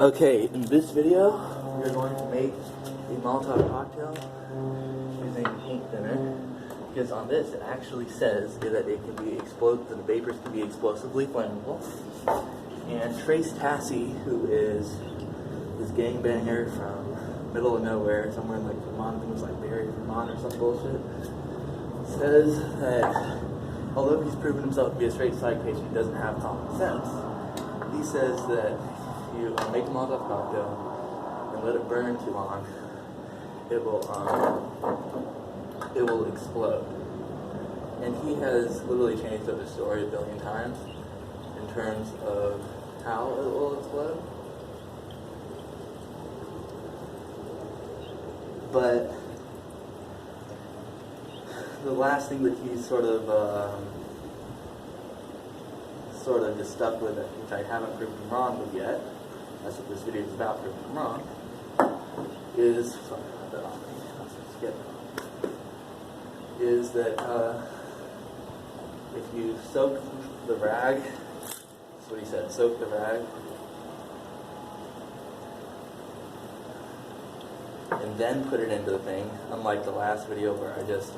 Okay, in this video, we're going to make a Molotov cocktail using paint thinner. Because on this, it actually says that it can be the vapors can be explosively flammable. And Trace Tassie, who is this gangbanger from middle of nowhere, somewhere in like Vermont, I think it was like Barry, Vermont or some bullshit, says that although he's proven himself to be a straight psych patient, he doesn't have common sense. He says that if you make a Molotov cocktail and let it burn too long, it will explode. And he has literally changed up his story a billion times in terms of how it will explode. But the last thing that he's sort of just stuck with, which I haven't proven him wrong with yet, that's what this video is about, proving him wrong, is that if you soak the rag, that's what he said, soak the rag, and then put it into the thing, unlike the last video where I just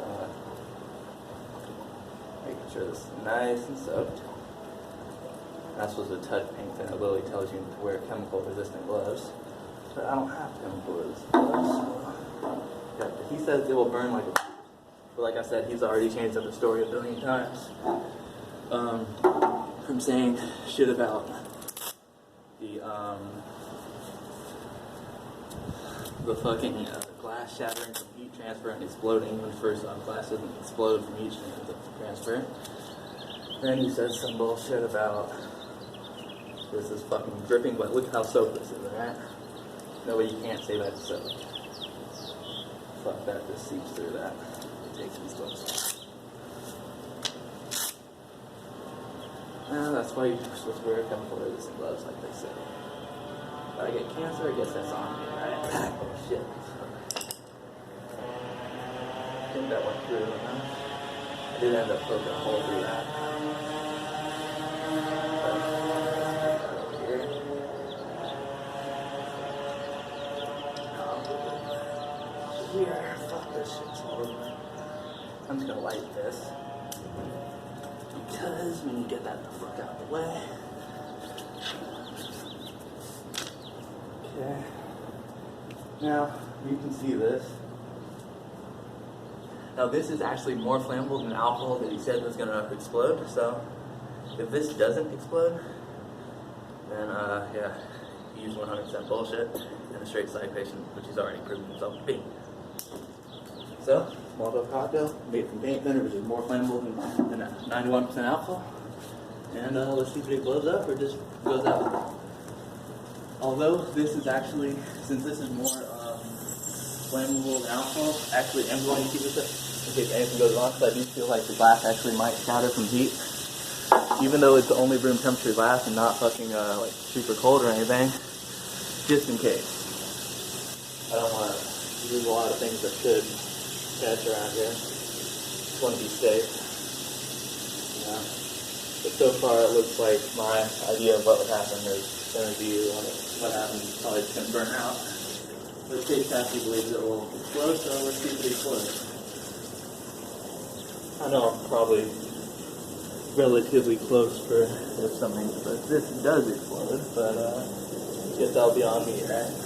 making sure this is nice and soaked. That's supposed to touch paint, and it literally tells you to wear chemical resistant gloves. But I don't have chemical resistant gloves, so yeah, he says it will burn like a fuse. But like I said, he's already changed up the story a billion times. From saying shit about the fucking glass shattering from heat transfer and exploding when first glass doesn't explode from heat transfer. Then he says some bullshit about this is fucking dripping, but look how soaked this is, right? No way, you can't say that's soaked. Fuck that, just seeps through that. It takes these gloves off. That's why you're supposed to wear chemical resistant gloves, like they said. If I get cancer, I guess that's on me, right? Oh shit. I think that went through, huh? I did end up poking a hole through that. Here, fuck this shit's horrible. I'm just gonna light this because we need to get that the fuck out of the way. Okay. Now you can see this. Now this is actually more flammable than alcohol that he said was gonna explode. So if this doesn't explode, then yeah, he's 100% bullshit and a straight psych patient, which he's already proven himself to be. So, Molotov cocktail made from paint thinner, which is more flammable than 91% alcohol. And let's see if it blows up or just goes out. Although this is actually, since this is more flammable than alcohol, actually I'm going to keep this up in case anything goes wrong, because I do feel like the glass actually might shatter from heat. Even though it's the only room temperature glass and not fucking like super cold or anything, just in case. I don't want to use a lot of things that could catch around here. Just want to be safe. Yeah. But so far it looks like my idea of what would happen is going to be what happens is probably just going to burn out. But Trace Tassie believes it will explode, so let's see if it explodes. I know I'm probably relatively close for if something, but this does explode, but I guess that'll be on me, right?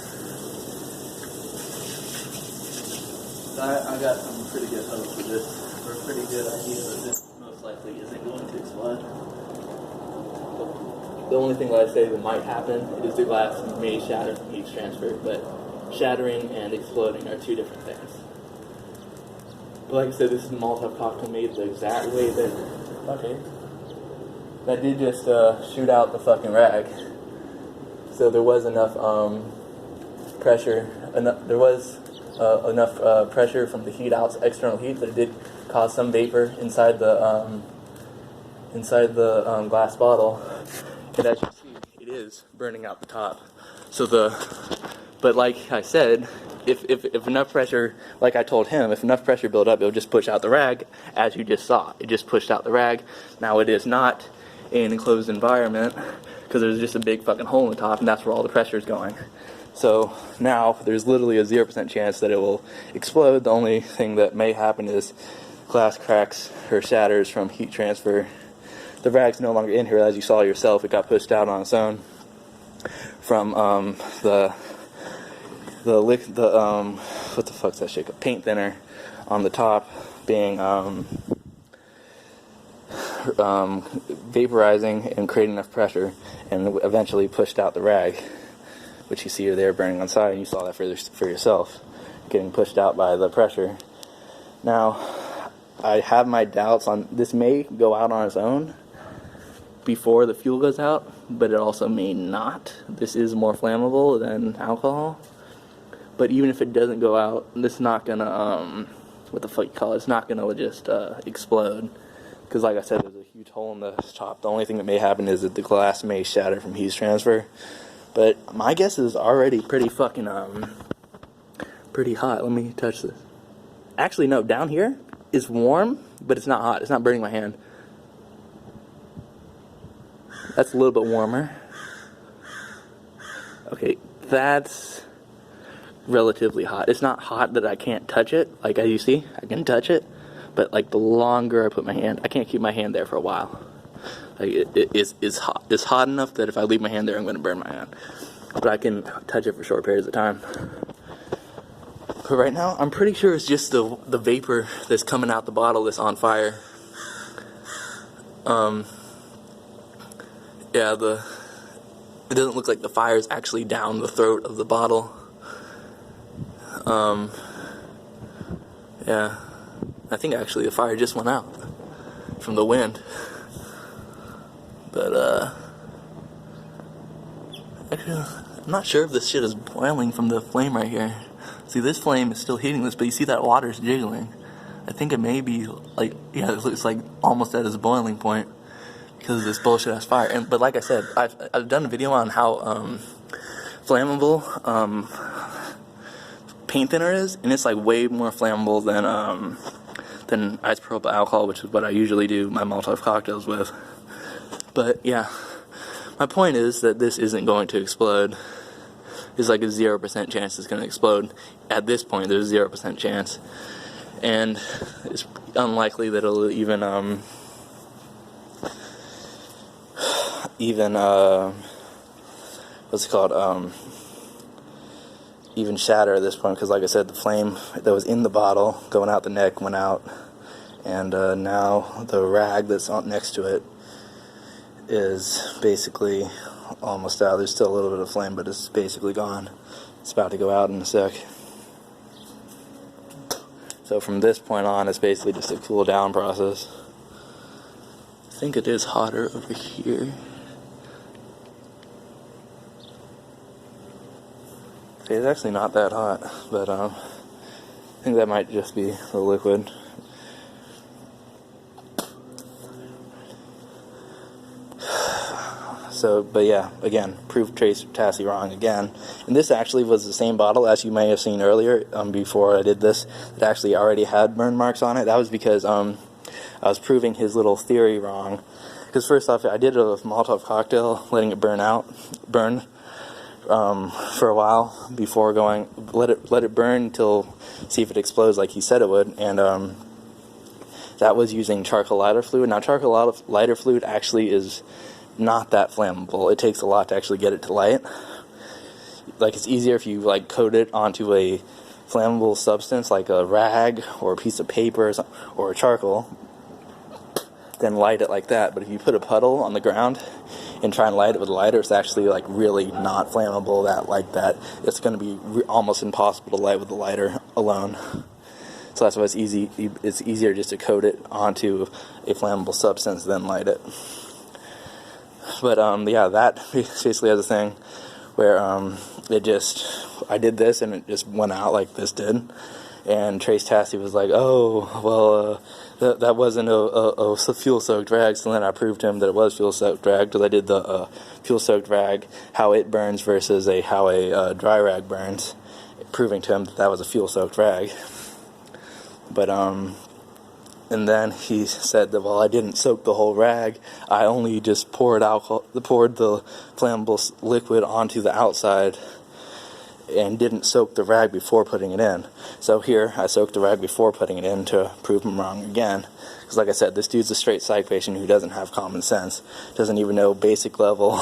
I got some pretty good hope for this, or a pretty good idea that this most likely isn't going to explode. The only thing that I say that might happen is the glass may shatter from heat transfer, but shattering and exploding are two different things. But like I said, this is a Molotov cocktail made the exact way that, okay, that did just shoot out the fucking rag. So there was enough pressure, there was enough pressure from the heat out, external heat, that it did cause some vapor inside the glass bottle. And as you see, it is burning out the top. So but like I said, if enough pressure, like I told him, if enough pressure built up, it would just push out the rag, as you just saw. It just pushed out the rag. Now it is not in an enclosed environment because there's just a big fucking hole in the top, and that's where all the pressure is going. So now there's literally a 0% chance that it will explode. The only thing that may happen is glass cracks or shatters from heat transfer. The rag's no longer in here, as you saw yourself. It got pushed out on its own from the what the fuck's that shit? A paint thinner on the top being vaporizing and creating enough pressure, and eventually pushed out the rag, which you see there burning on side, and you saw that for yourself, getting pushed out by the pressure. Now, I have my doubts on this. May go out on its own before the fuel goes out, but it also may not. This is more flammable than alcohol, but even if it doesn't go out, it's not gonna what the fuck you call it? It's not gonna just explode, because like I said, there's a huge hole in the top. The only thing that may happen is that the glass may shatter from heat transfer. But my guess is already pretty fucking pretty hot. Let me touch this. Actually, no, down here is warm, but it's not hot. It's not burning my hand. That's a little bit warmer. Okay, that's relatively hot. It's not hot that I can't touch it. Like, as you see, I can touch it, but like the longer I put my hand, I can't keep my hand there for a while. Like, it is hot. It's hot enough that if I leave my hand there, I'm going to burn my hand. But I can touch it for short periods of time. But right now, I'm pretty sure it's just the vapor that's coming out the bottle that's on fire. Yeah, it doesn't look like the fire is actually down the throat of the bottle. Yeah, I think actually the fire just went out from the wind. But, actually, I'm not sure if this shit is boiling from the flame right here. See, this flame is still heating this, but you see that water's jiggling. I think it may be, like, yeah, it looks like almost at its boiling point because of this bullshit-ass fire. But like I said, I've done a video on how flammable paint thinner is, and it's, like, way more flammable than isopropyl alcohol, which is what I usually do my Molotov cocktails with. But, yeah, my point is that this isn't going to explode. There's like a 0% chance it's going to explode. At this point, there's a 0% chance. And it's unlikely that it'll even what's it called? Even shatter at this point, because like I said, the flame that was in the bottle going out the neck went out. And now the rag that's next to it is basically almost out. There's still a little bit of flame, but it's basically gone. It's about to go out in a sec. So from this point on, it's basically just a cool down process. I think it is hotter over here. Okay, it's actually not that hot, but I think that might just be the liquid. So, but yeah, again, proved Trace Tassie wrong again. And this actually was the same bottle, as you may have seen earlier, before I did this, that actually already had burn marks on it. That was because I was proving his little theory wrong. Because first off, I did a Molotov cocktail, letting it burn for a while before going, let it burn until, see if it explodes like he said it would. And that was using charcoal lighter fluid. Now, charcoal lighter fluid actually is not that flammable. It takes a lot to actually get it to light. Like, it's easier if you like coat it onto a flammable substance like a rag or a piece of paper or a charcoal, then light it like that. But if you put a puddle on the ground and try and light it with a lighter, it's actually like really not flammable like that. It's going to be almost impossible to light with a lighter alone. So that's why it's easier just to coat it onto a flammable substance than light it. But yeah, that basically has a thing where I did this and it just went out like this did. And Trace Tassie was like, oh, well, that wasn't a fuel-soaked rag. So then I proved to him that it was fuel-soaked rag, because I did the fuel-soaked rag, how it burns versus how a dry rag burns, proving to him that was a fuel-soaked rag. But And then he said that, well, I didn't soak the whole rag. I only just poured the flammable liquid onto the outside and didn't soak the rag before putting it in. So here, I soaked the rag before putting it in to prove him wrong again. Because like I said, this dude's a straight psych patient who doesn't have common sense. Doesn't even know basic level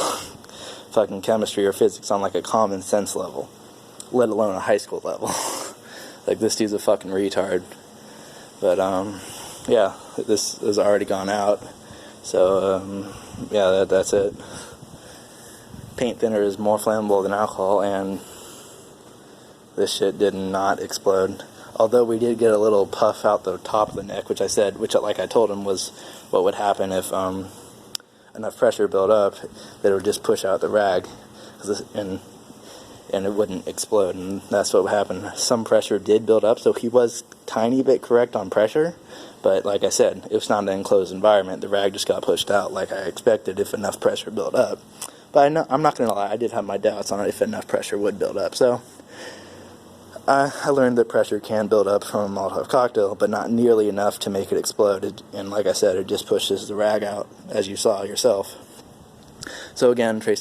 fucking chemistry or physics on like a common sense level. Let alone a high school level. Like, this dude's a fucking retard. But, yeah, this has already gone out. So, yeah, that's it. Paint thinner is more flammable than alcohol, and this shit did not explode. Although we did get a little puff out the top of the neck, which like I told him was what would happen if enough pressure built up that it would just push out the rag, and it wouldn't explode. And that's what happened. Some pressure did build up, so he was tiny bit correct on pressure. But like I said, it's not an enclosed environment. The rag just got pushed out like I expected if enough pressure built up. But I'm not going to lie, I did have my doubts on it if enough pressure would build up. So I learned that pressure can build up from a Molotov cocktail, but not nearly enough to make it explode. And like I said, it just pushes the rag out, as you saw yourself. So again, Trace